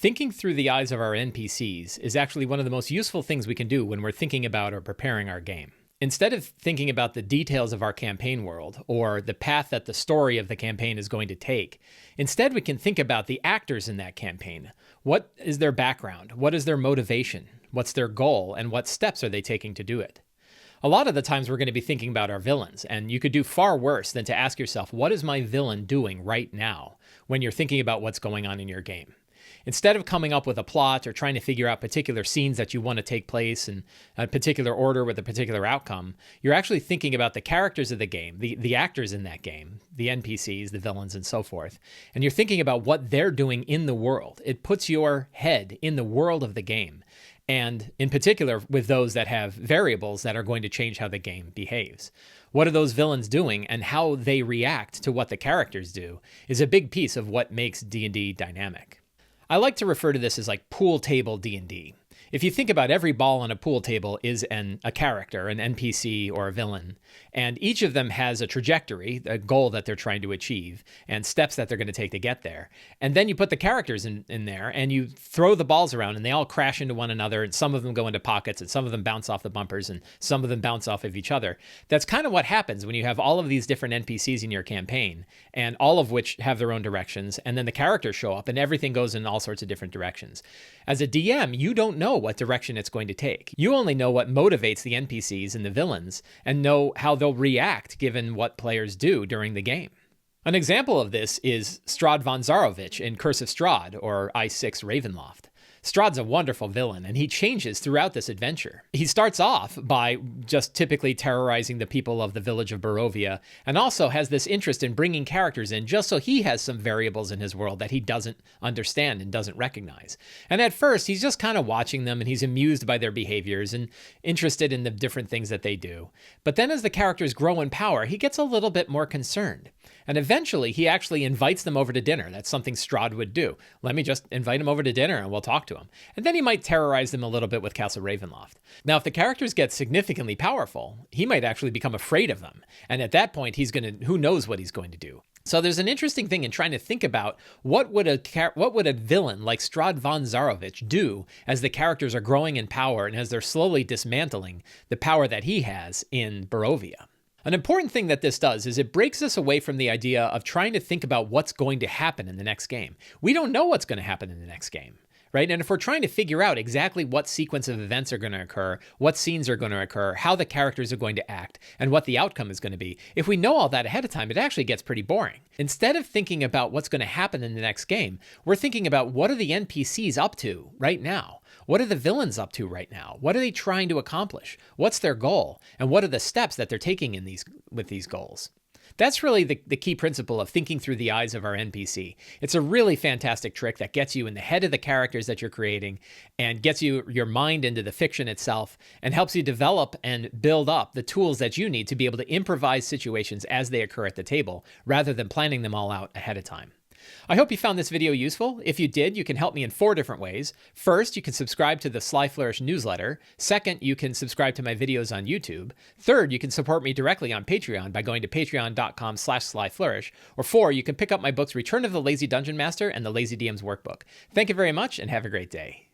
Thinking through the eyes of our NPCs is actually one of the most useful things we can do when we're thinking about or preparing our game. Instead of thinking about the details of our campaign world or the path that the story of the campaign is going to take, instead we can think about the actors in that campaign. What is their background? What is their motivation? What's their goal? And what steps are they taking to do it? A lot of the times we're going to be thinking about our villains, and you could do far worse than to ask yourself, what is my villain doing right now when you're thinking about what's going on in your game? Instead of coming up with a plot or trying to figure out particular scenes that you want to take place in a particular order with a particular outcome, you're actually thinking about the characters of the game, the actors in that game, the NPCs, the villains, and so forth. And you're thinking about what they're doing in the world. It puts your head in the world of the game. And in particular, with those that have variables that are going to change how the game behaves. What are those villains doing and how they react to what the characters do is a big piece of what makes D&D dynamic. I like to refer to this as like pool table D&D. If you think about every ball on a pool table is a character, an NPC or a villain, and each of them has a trajectory, a goal that they're trying to achieve, and steps that they're going to take to get there. And then you put the characters in there, and you throw the balls around, and they all crash into one another, and some of them go into pockets, and some of them bounce off the bumpers, and some of them bounce off of each other. That's kind of what happens when you have all of these different NPCs in your campaign, and all of which have their own directions, and then the characters show up, and everything goes in all sorts of different directions. As a DM, you don't know what direction it's going to take. You only know what motivates the NPCs and the villains and know how they'll react given what players do during the game. An example of this is Strahd von Zarovich in Curse of Strahd, or I6 Ravenloft. Strahd's a wonderful villain, and he changes throughout this adventure. He starts off by just typically terrorizing the people of the village of Barovia, and also has this interest in bringing characters in just so he has some variables in his world that he doesn't understand and doesn't recognize. And at first, he's just kind of watching them, and he's amused by their behaviors and interested in the different things that they do. But then as the characters grow in power, he gets a little bit more concerned. And eventually, he actually invites them over to dinner. That's something Strahd would do. Let me just invite him over to dinner and we'll talk to him. And then he might terrorize them a little bit with Castle Ravenloft. Now, if the characters get significantly powerful, he might actually become afraid of them. And at that point, who knows what he's going to do. So there's an interesting thing in trying to think about what would a villain like Strahd von Zarovich do as the characters are growing in power and as they're slowly dismantling the power that he has in Barovia. An important thing that this does is it breaks us away from the idea of trying to think about what's going to happen in the next game. We don't know what's going to happen in the next game, right? And if we're trying to figure out exactly what sequence of events are going to occur, what scenes are going to occur, how the characters are going to act, and what the outcome is going to be, if we know all that ahead of time, it actually gets pretty boring. Instead of thinking about what's going to happen in the next game, we're thinking about what are the NPCs up to right now? What are the villains up to right now? What are they trying to accomplish? What's their goal? And what are the steps that they're taking with these goals? That's really the key principle of thinking through the eyes of our NPC. It's a really fantastic trick that gets you in the head of the characters that you're creating and gets your mind into the fiction itself and helps you develop and build up the tools that you need to be able to improvise situations as they occur at the table rather than planning them all out ahead of time. I hope you found this video useful. If you did, you can help me in 4 different ways. First, you can subscribe to the Sly Flourish newsletter. Second, you can subscribe to my videos on YouTube. Third, you can support me directly on Patreon by going to patreon.com/slyflourish. Or 4, you can pick up my books Return of the Lazy Dungeon Master and the Lazy DM's Workbook. Thank you very much and have a great day.